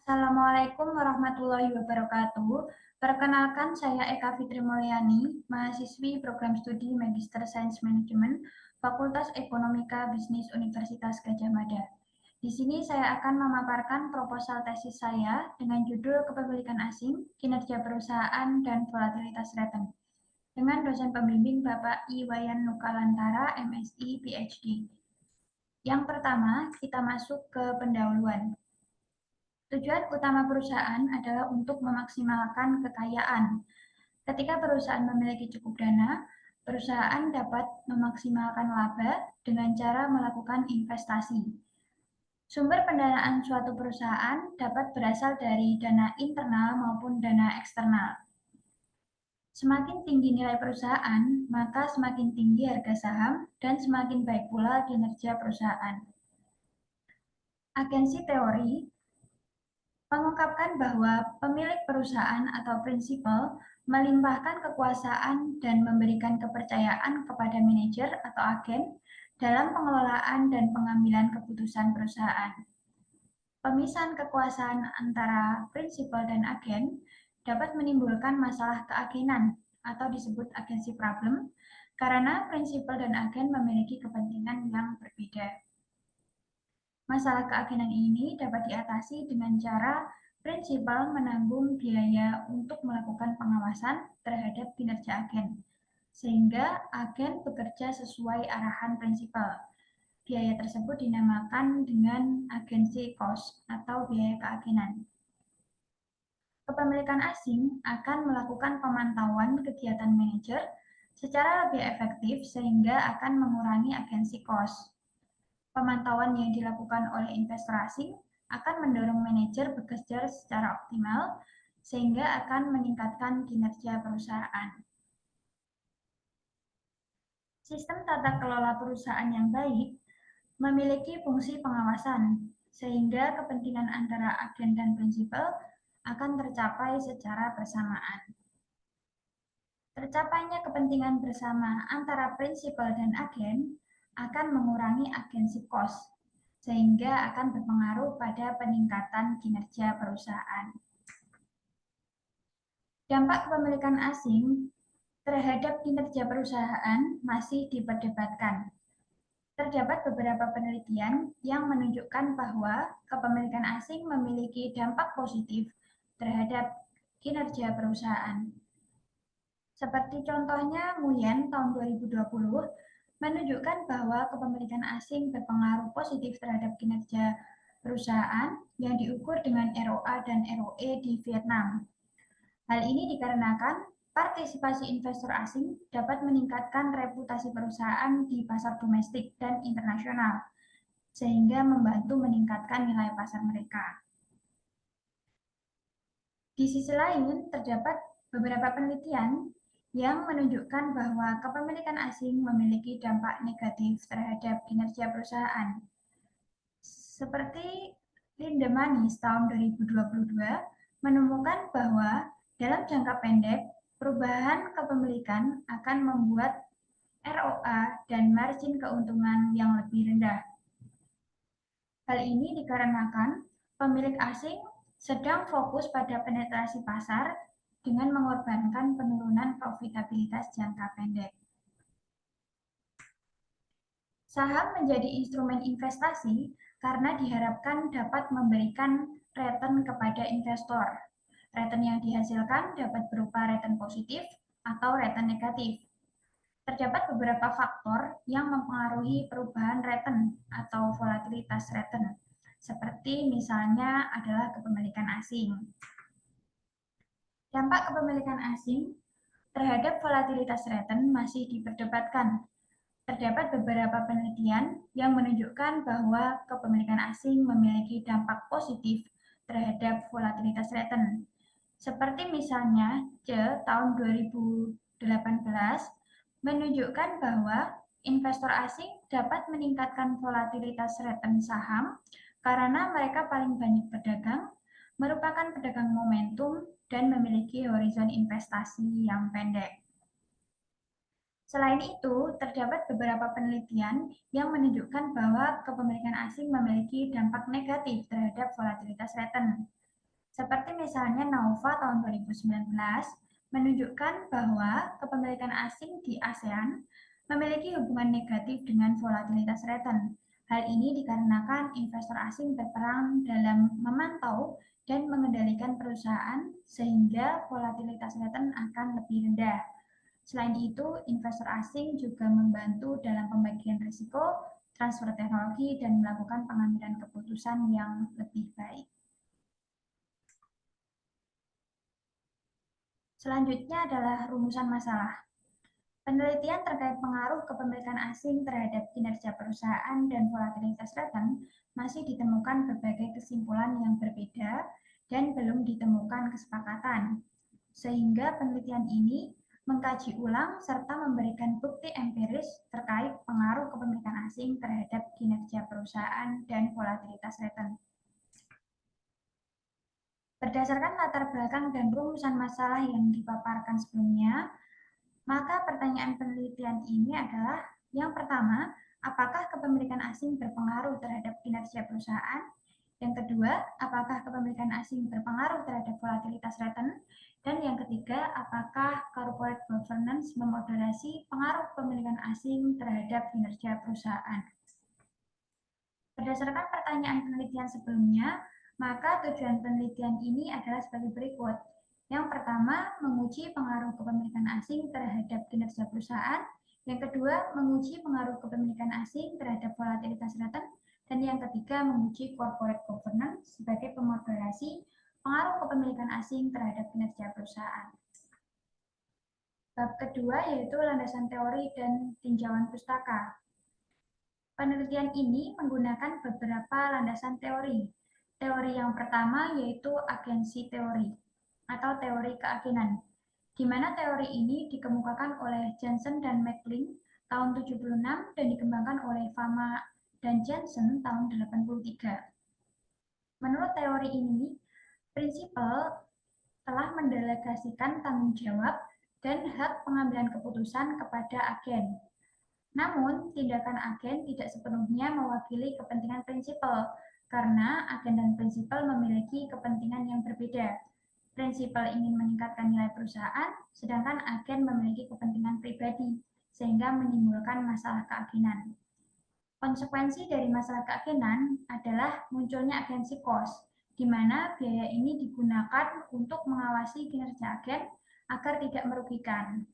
Assalamualaikum warahmatullahi wabarakatuh. Perkenalkan, saya Eka Fitri Mulyani, mahasiswi program studi Magister Sains Manajemen, Fakultas Ekonomika Bisnis Universitas Gadjah Mada. Di sini saya akan memaparkan proposal tesis saya dengan judul Kepemilikan Asing, Kinerja Perusahaan, dan Volatilitas Rating, dengan dosen pembimbing Bapak Iwayan Nukalantara, MSI, PhD. Yang pertama, kita masuk ke pendahuluan. Tujuan utama perusahaan adalah untuk memaksimalkan kekayaan. Ketika perusahaan memiliki cukup dana, perusahaan dapat memaksimalkan laba dengan cara melakukan investasi. Sumber pendanaan suatu perusahaan dapat berasal dari dana internal maupun dana eksternal. Semakin tinggi nilai perusahaan, maka semakin tinggi harga saham dan semakin baik pula kinerja perusahaan. Agensi teori mengungkapkan bahwa pemilik perusahaan atau prinsipal melimpahkan kekuasaan dan memberikan kepercayaan kepada manajer atau agen dalam pengelolaan dan pengambilan keputusan perusahaan. Pemisahan kekuasaan antara prinsipal dan agen dapat menimbulkan masalah keagenan atau disebut agency problem karena prinsipal dan agen memiliki kepentingan yang berbeda. Masalah keagenan ini dapat diatasi dengan cara prinsipal menanggung biaya untuk melakukan pengawasan terhadap kinerja agen, sehingga agen bekerja sesuai arahan prinsipal. Biaya tersebut dinamakan dengan agency cost atau biaya keagenan. Kepemilikan asing akan melakukan pemantauan kegiatan manajer secara lebih efektif sehingga akan mengurangi agency cost. Pemantauan yang dilakukan oleh investor asing akan mendorong manajer bekerja secara optimal sehingga akan meningkatkan kinerja perusahaan. Sistem tata kelola perusahaan yang baik memiliki fungsi pengawasan sehingga kepentingan antara agen dan prinsipal akan tercapai secara bersamaan. Tercapainya kepentingan bersama antara prinsipal dan agen akan mengurangi agency cost, sehingga akan berpengaruh pada peningkatan kinerja perusahaan. Dampak kepemilikan asing terhadap kinerja perusahaan masih diperdebatkan. Terdapat beberapa penelitian yang menunjukkan bahwa kepemilikan asing memiliki dampak positif terhadap kinerja perusahaan. Seperti contohnya Nguyen tahun 2020 menunjukkan bahwa kepemilikan asing berpengaruh positif terhadap kinerja perusahaan yang diukur dengan ROA dan ROE di Vietnam. Hal ini dikarenakan partisipasi investor asing dapat meningkatkan reputasi perusahaan di pasar domestik dan internasional, sehingga membantu meningkatkan nilai pasar mereka. Di sisi lain, terdapat beberapa penelitian yang menunjukkan bahwa kepemilikan asing memiliki dampak negatif terhadap kinerja perusahaan. Seperti Lindemanis tahun 2022 menemukan bahwa dalam jangka pendek, perubahan kepemilikan akan membuat ROA dan margin keuntungan yang lebih rendah. Hal ini dikarenakan pemilik asing sedang fokus pada penetrasi pasar dengan mengorbankan penurunan profitabilitas jangka pendek. Saham menjadi instrumen investasi karena diharapkan dapat memberikan return kepada investor. Return yang dihasilkan dapat berupa return positif atau return negatif. Terdapat beberapa faktor yang mempengaruhi perubahan return atau volatilitas return, seperti misalnya adalah kepemilikan asing. Dampak kepemilikan asing terhadap volatilitas return masih diperdebatkan. Terdapat beberapa penelitian yang menunjukkan bahwa kepemilikan asing memiliki dampak positif terhadap volatilitas return. Seperti misalnya tahun 2018 menunjukkan bahwa investor asing dapat meningkatkan volatilitas return saham karena mereka paling banyak berdagang, merupakan pedagang momentum, dan memiliki horizon investasi yang pendek. Selain itu, terdapat beberapa penelitian yang menunjukkan bahwa kepemilikan asing memiliki dampak negatif terhadap volatilitas return. Seperti misalnya Nova tahun 2019 menunjukkan bahwa kepemilikan asing di ASEAN memiliki hubungan negatif dengan volatilitas return. Hal ini dikarenakan investor asing berperan dalam memantau dan mengendalikan perusahaan sehingga volatilitas return akan lebih rendah. Selain itu, investor asing juga membantu dalam pembagian risiko, transfer teknologi, dan melakukan pengambilan keputusan yang lebih baik. Selanjutnya adalah rumusan masalah. Penelitian terkait pengaruh kepemilikan asing terhadap kinerja perusahaan dan volatilitas return masih ditemukan berbagai kesimpulan yang berbeda dan belum ditemukan kesepakatan. Sehingga penelitian ini mengkaji ulang serta memberikan bukti empiris terkait pengaruh kepemilikan asing terhadap kinerja perusahaan dan volatilitas return. Berdasarkan latar belakang dan rumusan masalah yang dipaparkan sebelumnya, maka pertanyaan penelitian ini adalah yang pertama, apakah kepemilikan asing berpengaruh terhadap kinerja perusahaan? Yang kedua, apakah kepemilikan asing berpengaruh terhadap volatilitas return? Dan yang ketiga, apakah corporate governance memoderasi pengaruh kepemilikan asing terhadap kinerja perusahaan? Berdasarkan pertanyaan penelitian sebelumnya, maka tujuan penelitian ini adalah sebagai berikut. Yang pertama, menguji pengaruh kepemilikan asing terhadap kinerja perusahaan. Yang kedua, menguji pengaruh kepemilikan asing terhadap volatilitas return. Dan yang ketiga, menguji corporate governance sebagai pemoderasi pengaruh kepemilikan asing terhadap kinerja perusahaan. Bab kedua yaitu landasan teori dan tinjauan pustaka. Penelitian ini menggunakan beberapa landasan teori. Teori yang pertama yaitu agensi teori atau teori keagenan, di mana teori ini dikemukakan oleh Johnson dan McLean tahun 76 dan dikembangkan oleh Fama dan Jensen tahun 83. Menurut teori ini, prinsipal telah mendelegasikan tanggung jawab dan hak pengambilan keputusan kepada agen. Namun, tindakan agen tidak sepenuhnya mewakili kepentingan prinsipal, karena agen dan prinsipal memiliki kepentingan yang berbeda. Prinsipal ingin meningkatkan nilai perusahaan, sedangkan agen memiliki kepentingan pribadi, sehingga menimbulkan masalah keagenan. Konsekuensi dari masalah keagenan adalah munculnya agensi cost, di mana biaya ini digunakan untuk mengawasi kinerja agen agar tidak merugikan.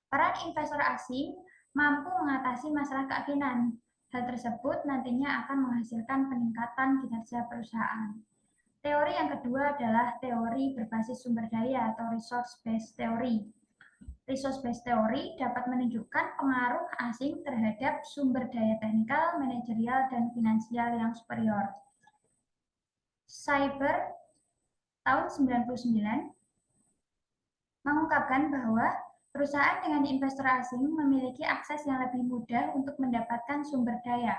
Peran investor asing mampu mengatasi masalah keagenan. Hal tersebut nantinya akan menghasilkan peningkatan kinerja perusahaan. Teori yang kedua adalah teori berbasis sumber daya atau resource-based theory. Resource-based theory dapat menunjukkan pengaruh asing terhadap sumber daya teknikal, manajerial, dan finansial yang superior. Cyber tahun 99 mengungkapkan bahwa perusahaan dengan investor asing memiliki akses yang lebih mudah untuk mendapatkan sumber daya,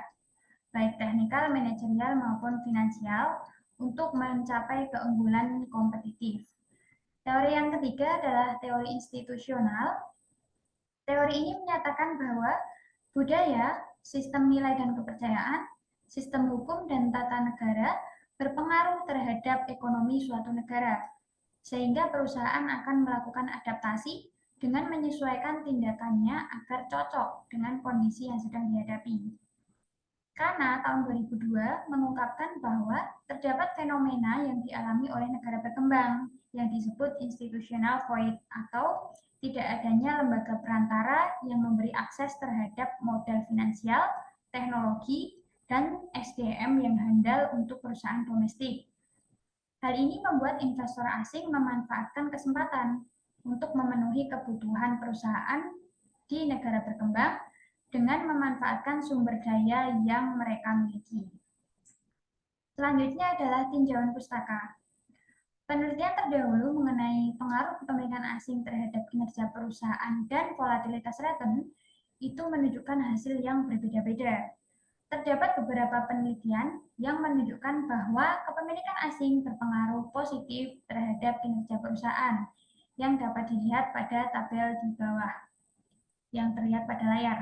baik teknikal, manajerial, maupun finansial, untuk mencapai keunggulan kompetitif. Teori yang ketiga adalah teori institusional. Teori ini menyatakan bahwa budaya, sistem nilai dan kepercayaan, sistem hukum dan tata negara berpengaruh terhadap ekonomi suatu negara, sehingga perusahaan akan melakukan adaptasi dengan menyesuaikan tindakannya agar cocok dengan kondisi yang sedang dihadapi. Karena tahun 2002 mengungkapkan bahwa terdapat fenomena yang dialami oleh negara berkembang yang disebut institutional void atau tidak adanya lembaga perantara yang memberi akses terhadap modal finansial, teknologi, dan SDM yang handal untuk perusahaan domestik. Hal ini membuat investor asing memanfaatkan kesempatan untuk memenuhi kebutuhan perusahaan di negara berkembang dengan memanfaatkan sumber daya yang mereka miliki. Selanjutnya adalah tinjauan pustaka. Penelitian terdahulu mengenai pengaruh kepemilikan asing terhadap kinerja perusahaan dan volatilitas return itu menunjukkan hasil yang berbeda-beda. Terdapat beberapa penelitian yang menunjukkan bahwa kepemilikan asing berpengaruh positif terhadap kinerja perusahaan yang dapat dilihat pada tabel di bawah yang terlihat pada layar.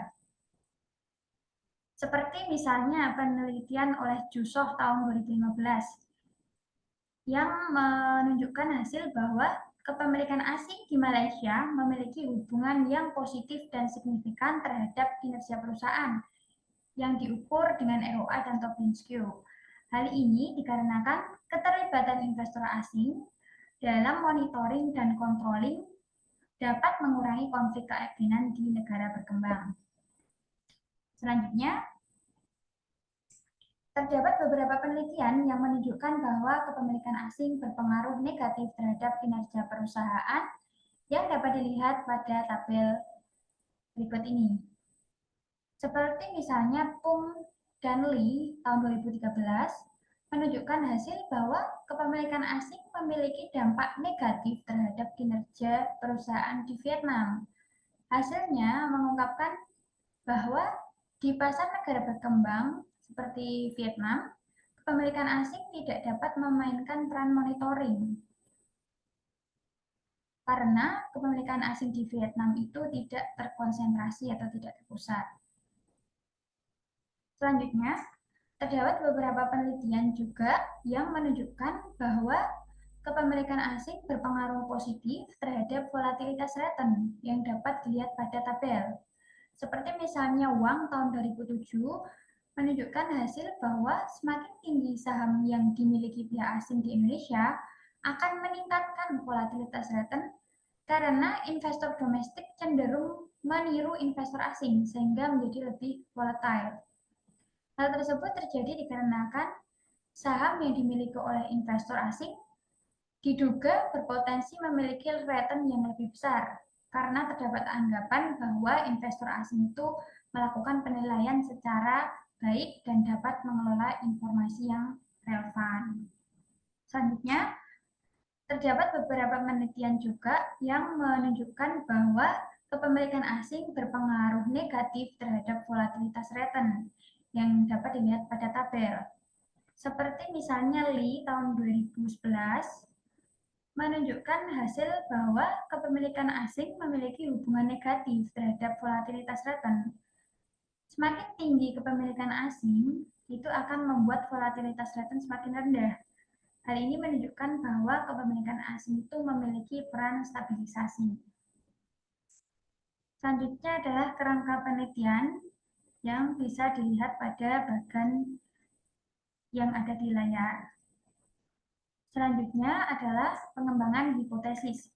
Seperti misalnya penelitian oleh Jusoh tahun 2015 yang menunjukkan hasil bahwa kepemilikan asing di Malaysia memiliki hubungan yang positif dan signifikan terhadap kinerja perusahaan yang diukur dengan ROA dan Tobin-Skew. Hal ini dikarenakan keterlibatan investor asing dalam monitoring dan controlling dapat mengurangi konflik keyakinan di negara berkembang. Selanjutnya, terdapat beberapa penelitian yang menunjukkan bahwa kepemilikan asing berpengaruh negatif terhadap kinerja perusahaan yang dapat dilihat pada tabel berikut ini. Seperti misalnya Pung dan Lee tahun 2013 menunjukkan hasil bahwa kepemilikan asing memiliki dampak negatif terhadap kinerja perusahaan di Vietnam. Hasilnya mengungkapkan bahwa di pasar negara berkembang seperti Vietnam, kepemilikan asing tidak dapat memainkan peran monitoring karena kepemilikan asing di Vietnam itu tidak terkonsentrasi atau tidak terpusat. Selanjutnya, terdapat beberapa penelitian juga yang menunjukkan bahwa kepemilikan asing berpengaruh positif terhadap volatilitas return yang dapat dilihat pada tabel. Seperti misalnya Wang tahun 2007 menunjukkan hasil bahwa semakin tinggi saham yang dimiliki pihak asing di Indonesia akan meningkatkan volatilitas return karena investor domestik cenderung meniru investor asing sehingga menjadi lebih volatile. Hal tersebut terjadi dikarenakan saham yang dimiliki oleh investor asing diduga berpotensi memiliki return yang lebih besar karena terdapat anggapan bahwa investor asing itu melakukan penilaian secara baik dan dapat mengelola informasi yang relevan. Selanjutnya, terdapat beberapa penelitian juga yang menunjukkan bahwa kepemilikan asing berpengaruh negatif terhadap volatilitas return yang dapat dilihat pada tabel. Seperti misalnya Lee tahun 2011 menunjukkan hasil bahwa kepemilikan asing memiliki hubungan negatif terhadap volatilitas return. Semakin tinggi kepemilikan asing, itu akan membuat volatilitas return semakin rendah. Hal ini menunjukkan bahwa kepemilikan asing itu memiliki peran stabilisasi. Selanjutnya adalah kerangka penelitian yang bisa dilihat pada bagan yang ada di layar. Selanjutnya adalah pengembangan hipotesis.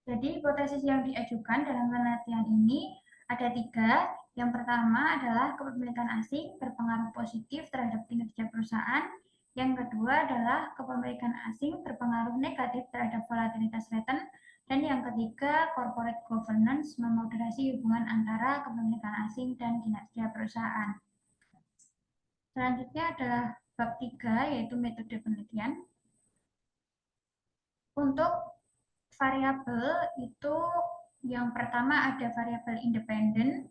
Jadi hipotesis yang diajukan dalam penelitian ini ada 3. Yang pertama adalah kepemilikan asing berpengaruh positif terhadap kinerja perusahaan. Yang kedua adalah kepemilikan asing berpengaruh negatif terhadap volatilitas return. Dan yang ketiga, corporate governance memoderasi hubungan antara kepemilikan asing dan kinerja perusahaan. Selanjutnya adalah bab 3, yaitu metode penelitian. Untuk variabel itu yang pertama ada variabel independen.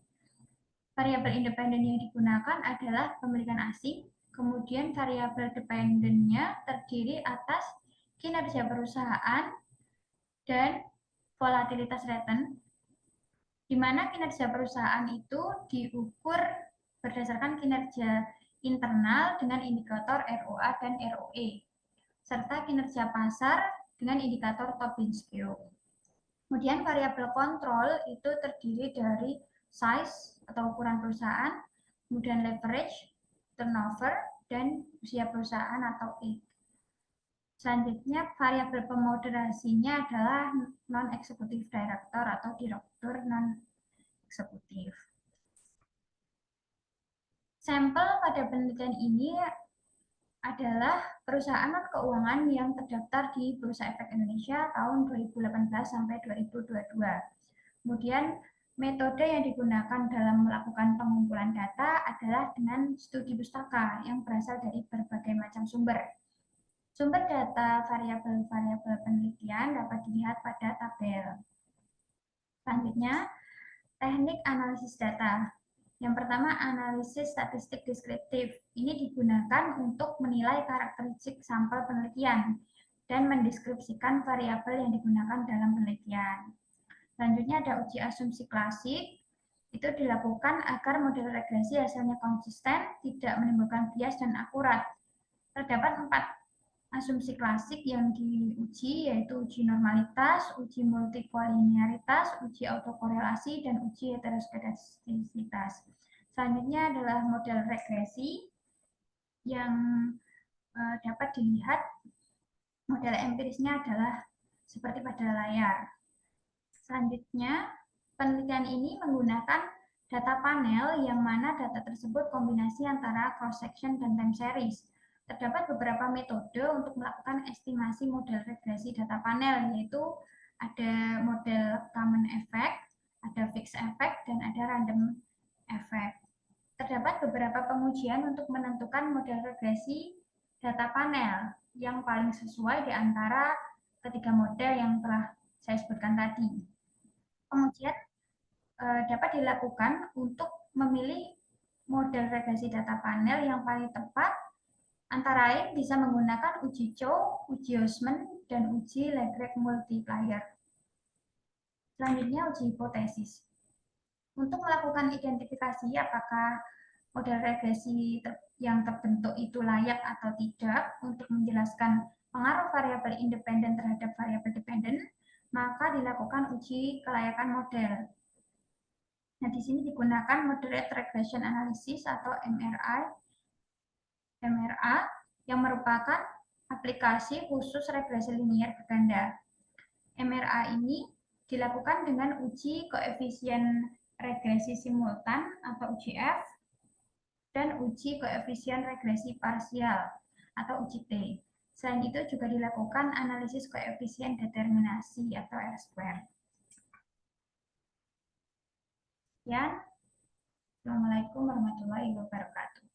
Variabel independen yang digunakan adalah kepemilikan asing. Kemudian variabel dependennya terdiri atas kinerja perusahaan dan volatilitas return, di mana kinerja perusahaan itu diukur berdasarkan kinerja internal dengan indikator ROA dan ROE, serta kinerja pasar dengan indikator Tobin-Skew. Kemudian variabel kontrol itu terdiri dari size atau ukuran perusahaan, kemudian leverage, turnover, dan usia perusahaan atau age. Selanjutnya, variabel pemoderasinya adalah non-executive director atau direktur non-eksekutif. Sampel pada penelitian ini adalah perusahaan non-keuangan yang terdaftar di Bursa Efek Indonesia tahun 2018 sampai 2022. Kemudian, metode yang digunakan dalam melakukan pengumpulan data adalah dengan studi pustaka yang berasal dari berbagai macam sumber. Sumber data variabel-variabel penelitian dapat dilihat pada tabel. Selanjutnya, teknik analisis data. Yang pertama, analisis statistik deskriptif. Ini digunakan untuk menilai karakteristik sampel penelitian dan mendeskripsikan variabel yang digunakan dalam penelitian. Selanjutnya ada uji asumsi klasik. Itu dilakukan agar model regresi hasilnya konsisten, tidak menimbulkan bias dan akurat. Terdapat 4 Asumsi klasik yang diuji yaitu uji normalitas, uji multikolinearitas, uji autokorelasi, dan uji heteroskedastisitas. Selanjutnya adalah model regresi yang dapat dilihat model empirisnya adalah seperti pada layar. Selanjutnya, penelitian ini menggunakan data panel yang mana data tersebut kombinasi antara cross-section dan time series. Terdapat beberapa metode untuk melakukan estimasi model regresi data panel, yaitu ada model common effect, ada fixed effect, dan ada random effect. Terdapat beberapa pengujian untuk menentukan model regresi data panel yang paling sesuai di antara ketiga model yang telah saya sebutkan tadi. Pengujian dapat dilakukan untuk memilih model regresi data panel yang paling tepat, antara lain bisa menggunakan uji Chow, uji Osman, dan uji Legret multiplier. Selanjutnya uji hipotesis. Untuk melakukan identifikasi apakah model regresi yang terbentuk itu layak atau tidak untuk menjelaskan pengaruh variabel independen terhadap variabel dependen, maka dilakukan uji kelayakan model. Nah, di sini digunakan Moderate Regression Analysis atau MRA yang merupakan aplikasi khusus regresi linier berganda. MRA ini dilakukan dengan uji koefisien regresi simultan atau uji F dan uji koefisien regresi parsial atau uji T. Selain itu juga dilakukan analisis koefisien determinasi atau R-square. Sekian. Assalamualaikum warahmatullahi wabarakatuh.